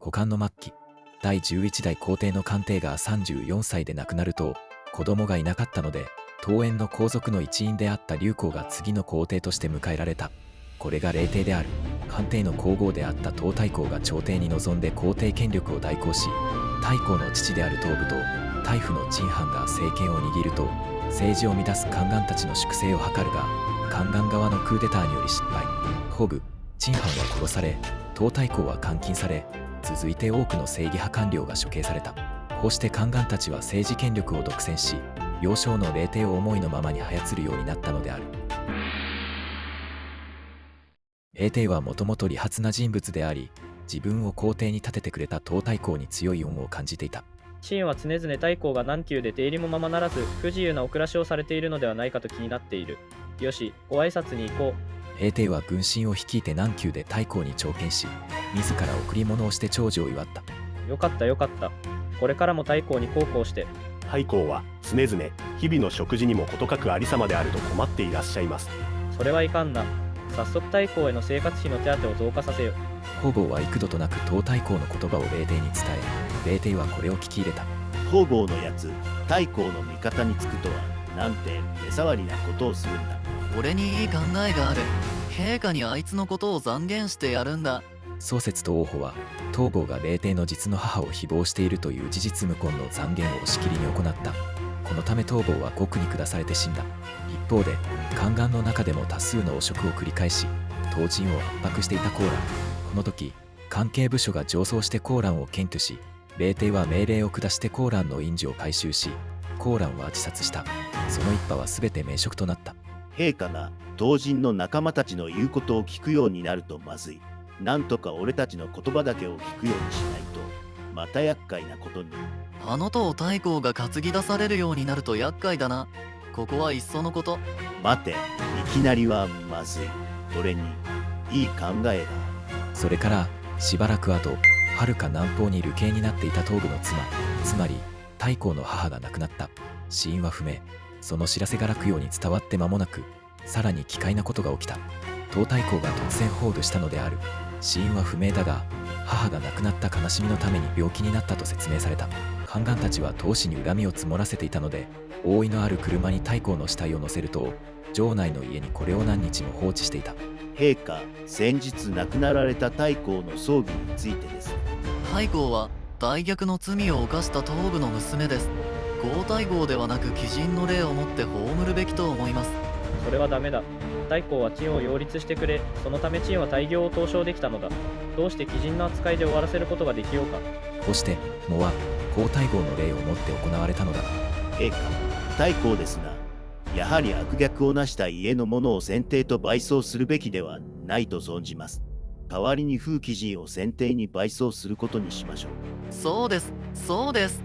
古漢の末期、第11代皇帝の漢帝が34歳で亡くなると、子供がいなかったので、東園の皇族の一員であった劉皇が次の皇帝として迎えられた。これが霊帝である。漢帝の皇后であった東太后が朝廷に臨んで皇帝権力を代行し、太后の父である東武と太府の陳藩が政権を握ると、政治を乱す宦官たちの粛清を図るが、宦官側のクーデターにより失敗。東武、陳藩は殺され、東太后は監禁され、続いて多くの正義派官僚が処刑された。こうして宦官たちは政治権力を独占し、幼少の霊帝を思いのままに操るようになったのである。霊帝はもともと利発な人物であり、自分を皇帝に立ててくれた東太后に強い恩を感じていた。秦は常々太后が南宮で出入りもままならず不自由なお暮らしをされているのではないかと気になっている。よし、ご挨拶に行こう。霊帝は軍神を率いて南宮で太后に朝見し、自ら贈り物をして長寿を祝った。よかったよかった。これからも太后に孝行して。太后は常々日々の食事にも事欠くありさまであると困っていらっしゃいます。それはいかんな。早速太后への生活費の手当を増加させよ。方々は幾度となく東太后の言葉を霊帝に伝え、霊帝はこれを聞き入れた。方々のやつ、太后の味方につくとはなんて目障りなことをするんだ。俺にいい考えがある。陛下にあいつのことを讒言してやるんだ。宗節と王甫は東郷が霊帝の実の母を誹謗しているという事実無根の讒言をしきりに行った。このため東郷は獄に下されて死んだ。一方で宦官の中でも多数の汚職を繰り返し、唐人を圧迫していたコーラン。この時関係部署が上奏してコーランを検挙し、霊帝は命令を下してコーランの印字を回収し、コーランは自殺した。その一派は全て免職となった。陛下が唐人の仲間たちの言うことを聞くようになるとまずい。なんとか俺たちの言葉だけを聞くようにしないと、また厄介なことに。あのと太后が担ぎ出されるようになると厄介だな。ここはいっそのこと。待て、いきなりはまずい。俺にいい考えが。それからしばらく後、遥か南方に流刑になっていた東部の妻、つまり太后の母が亡くなった。死因は不明。その知らせが落葉に伝わって間もなく、さらに奇怪なことが起きた。東太后が突然崩御したのである。死因は不明だが、母が亡くなった悲しみのために病気になったと説明された。宦官たちは当主に恨みを積もらせていたので、覆いのある車に太后の死体を乗せると、城内の家にこれを何日も放置していた。陛下、先日亡くなられた太后の葬儀についてです。太后は大逆の罪を犯した東部の娘です。皇太后ではなく貴人の霊をもって葬るべきと思います。それはダメだ。太后は陳を擁立してくれ。そのため陳は大業を東証できたのだ。どうして貴人の扱いで終わらせることができようか。こうして喪は皇太后の霊をもって行われたのだ。陛下、太后ですが、やはり悪逆をなした家の者を先帝と賠葬するべきではないと存じます。代わりに風貴人を先帝に賠葬することにしましょう。そうです、そうです。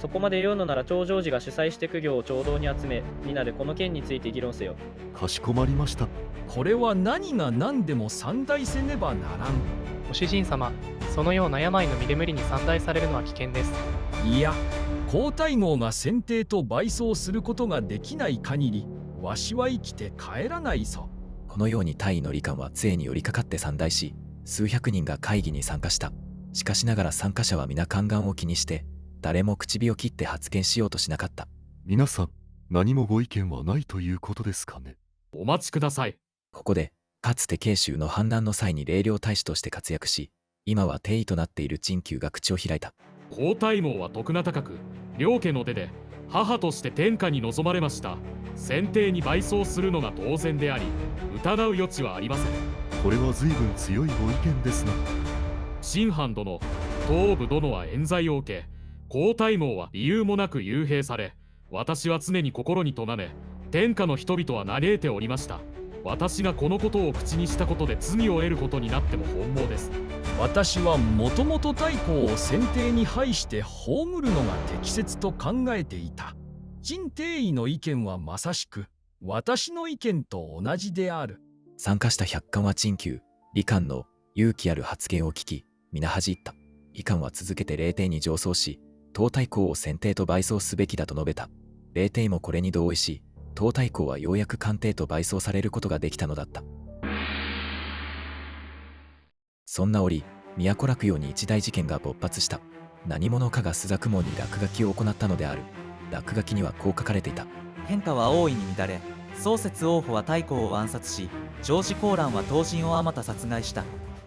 そこまで言うのなら長城寺が主催して公行を朝堂に集め、皆でこの件について議論せよ。かしこまりました。これは何が何でも参代せねばならん。ご主人様、そのような病の身で無理に参代されるのは危険です。いや、皇太后が先帝と賠葬することができない限り、わしは生きて帰らないぞ。このように大尉の李官は杖に寄りかかって参代し、数百人が会議に参加した。しかしながら参加者は皆宦官を気にして、誰も口火を切って発言しようとしなかった。皆さん、何もご意見はないということですかね。お待ちください。ここで、かつて慶州の反乱の際に霊領大使として活躍し、今は帝尉となっている陳旧が口を開いた。皇太后は徳名高く、両家の出で母として天下に望まれました。先帝に賠葬するのが当然であり、疑う余地はありません。これは随分強いご意見ですが。陳藩殿、東部殿は冤罪を受け、皇太后は理由もなく幽閉され、私は常に心に留め、天下の人々は嘆いておりました。私がこのことを口にしたことで罪を得ることになっても本望です。私はもともと太后を先帝に配して葬るのが適切と考えていた。陳帝尉の意見はまさしく私の意見と同じである。参加した百官は陳旧、李官の勇気ある発言を聞き、皆恥じった。李官は続けて霊帝に上奏し、東太后を先帝と賠葬すべきだと述べた。霊帝もこれに同意し、東太后はようやく官帝と賠葬されることができたのだった。そんな折、都落葉に一大事件が勃発した。何者かが朱雀門に落書きを行ったのである。落書きにはこう書かれていた。変化は大いに乱れ、宗節王府は太閤を暗殺し、ジ子高蘭は東神をあまた殺害した。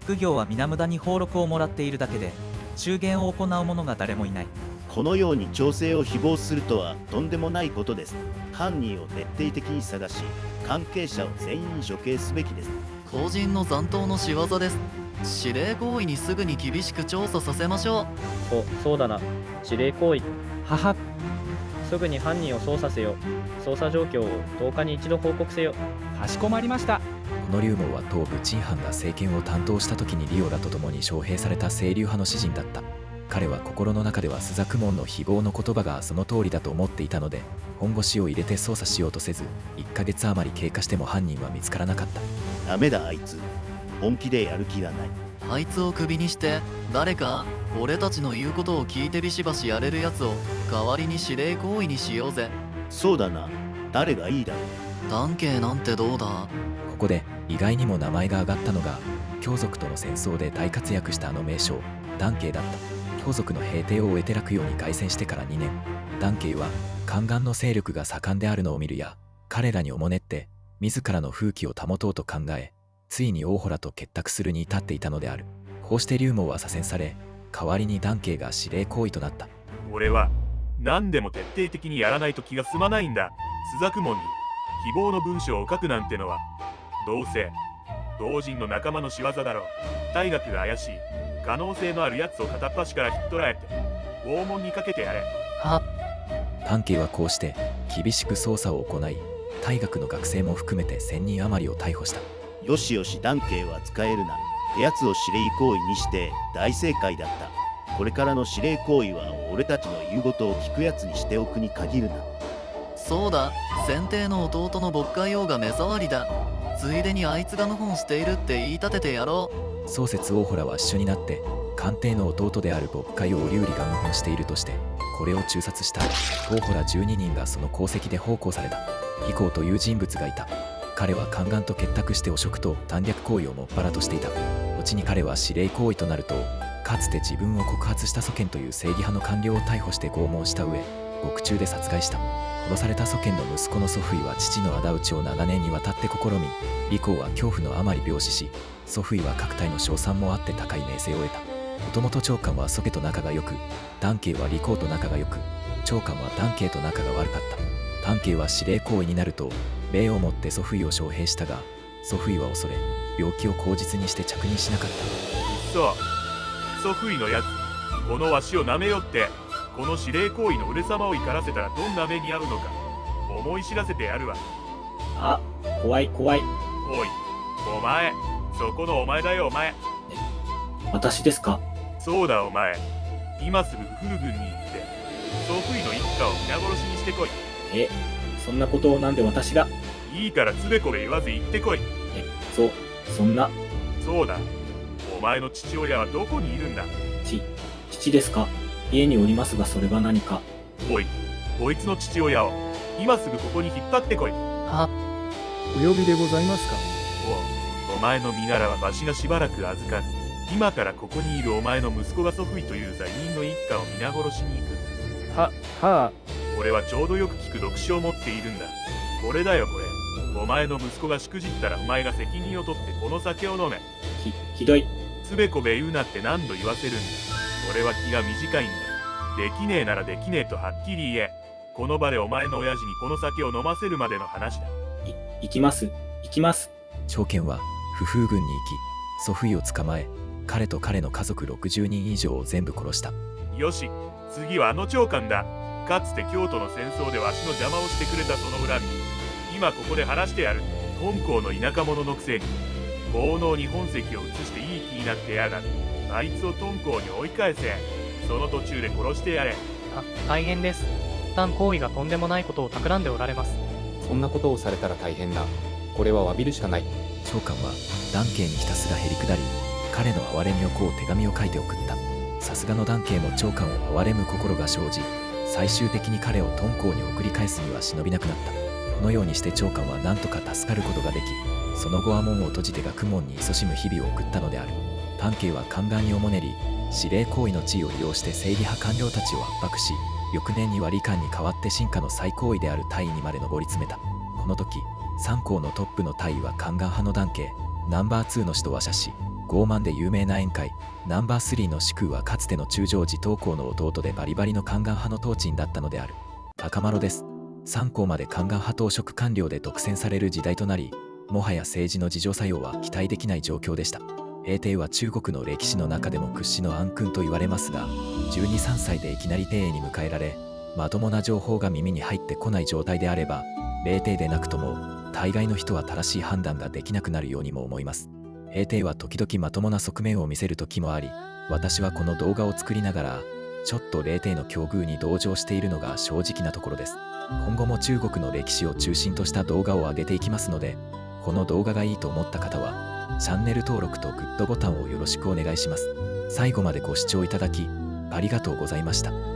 公行は皆無駄に俸禄をもらっているだけで、中間を行う者が誰もいない。このように調整を誹謗するとはとんでもないことです。犯人を徹底的に探し、関係者を全員処刑すべきです。公人の残党の仕業です。指令行為にすぐに厳しく調査させましょう。そうだな。指令行為。はは。すぐに犯人を捜査せよ。捜査状況を10日に一度報告せよ。かしこまりました。この龍門は東部陳藩が政権を担当した時にリオラと共に招聘された清流派の詩人だった。彼は心の中では朱雀門の非業の言葉がその通りだと思っていたので、本腰を入れて捜査しようとせず、1ヶ月余り経過しても犯人は見つからなかった。ダメだあいつ。本気でやる気がない。あいつをクビにして、誰か俺たちの言うことを聞いてビシバシやれるやつを代わりに指令行為にしようぜ。そうだな。誰がいいだろう。段慶なんてどうだ。ここで意外にも名前が挙がったのが、羌族との戦争で大活躍したあの名将段慶だった。羌族の平定を終えて落葉に凱旋してから2年、段慶は宦官の勢力が盛んであるのを見るや、彼らにおもねって自らの風紀を保とうと考え、ついに大洞と結託するに至っていたのである。こうして龍門は左遷され、代わりに段慶が指令行為となった。俺は何でも徹底的にやらないと気が済まないんだ。朱雀門に希望の文章を書くなんてのは、どうせ同人の仲間の仕業だろう。大学が怪しい可能性のあるやつを片っ端から引っ捕らえて拷問にかけてやれ。は段慶はこうして厳しく捜査を行い、大学の学生も含めて1000人余りを逮捕した。よしよし段慶は使えるな。奴を指令行為にして大正解だった。これからの指令行為は俺たちの言うことを聞くやつにしておくに限るな。そうだ、先帝の弟の渤海王が目障りだ。ついでにあいつが謀反しているって言い立ててやろう。宗節大洞は一緒になって官邸の弟である渤海王劉備が謀反しているとしてこれを中殺した。大洞12人がその功績で奉公された。飛行という人物がいた。彼は宦官と結託して汚職と残虐行為をもっぱらとしていた。後に彼は指令行為となると、かつて自分を告発した祖賢という正義派の官僚を逮捕して拷問した上、獄中で殺害した。殺された祖賢の息子の祖父井は父の仇討ちを長年にわたって試み、李光は恐怖のあまり病死し、祖父井は各隊の称賛もあって高い名声を得た。もともと長官は祖家と仲が良く、段慶は李光と仲が良く、長官は段慶と仲が悪かった。段慶は指令行為になると礼をもって祖父井を招聘したが、祖父井は恐れ病気を口実にして着任しなかった。祖父井のやつ、このわしをなめよってこの指令行為の俺様を怒らせたらどんな目に遭うのか思い知らせてやるわ。あ、怖い怖い。おい、お前、そこのお前だよお前。私ですか？そうだお前、今すぐフル軍に行って祖父井の一家を皆殺しにしてこい。そんなことをなんで私が？いいからつべこべ言わず行ってこい。そんな。そうだ、お前の父親はどこにいるんだ？父ですか？家におりますが、それが何か？おい、こいつの父親を今すぐここに引っ張ってこい。はお呼びでございますか？お前の身柄はわしがしばらく預かる。今からここにいるお前の息子が祖父井という罪人の一家を皆殺しに行く。はあ。俺はちょうどよく聞く読書を持っているんだ。これだよこれ。お前の息子がしくじったらお前が責任を取ってこの酒を飲め。ひどい。つべこべ言うなって何度言わせるんだ。俺は気が短いんだ。できねえならできねえとはっきり言え。この場でお前の親父にこの酒を飲ませるまでの話だ。行きます。長賢は不風軍に行き、祖父井を捕まえ、彼と彼の家族60人以上を全部殺した。よし、次はあの長官だ。かつて京都の戦争でわしの邪魔をしてくれたその恨み、今ここで晴らしてやる。本校の田舎者のくせに効能に本籍を移していい気になってやがる。あいつを敦煌に追い返せ。その途中で殺してやれ。大変です。段行為がとんでもないことを企んでおられます。そんなことをされたら大変だ。これは詫びるしかない。長官は段慶にひたすらへりくだり、彼の哀れみをこう手紙を書いて送った。さすがの段慶も長官を哀れむ心が生じ、最終的に彼を敦煌に送り返すには忍びなくなった。このようにして長官は何とか助かることができ、その後は門を閉じて学問に勤しむ日々を送ったのである。半慶は宦官におもねり、司令行為の地位を利用して正義派官僚たちを圧迫し、翌年には李官に代わって臣下の最高位である大尉にまで上り詰めた。この時、三皇のトップの大尉は宦官派の男系、ナンバー2の使徒は謝氏、傲慢で有名な宴会、ナンバー3の主君はかつての中将寺東光の弟でバリバリの宦官派の統鎮だったのである。赤丸です。三皇まで宦官派当職官僚で独占される時代となり、もはや政治の自浄作用は期待できない状況でした。平帝は中国の歴史の中でも屈指の暗君と言われますが、12、3歳でいきなり帝へに迎えられ、まともな情報が耳に入ってこない状態であれば、霊帝でなくとも大概の人は正しい判断ができなくなるようにも思います。平帝は時々まともな側面を見せる時もあり、私はこの動画を作りながらちょっと霊帝の境遇に同情しているのが正直なところです。今後も中国の歴史を中心とした動画を上げていきますので、この動画がいいと思った方はチャンネル登録とグッドボタンをよろしくお願いします。最後までご視聴いただきありがとうございました。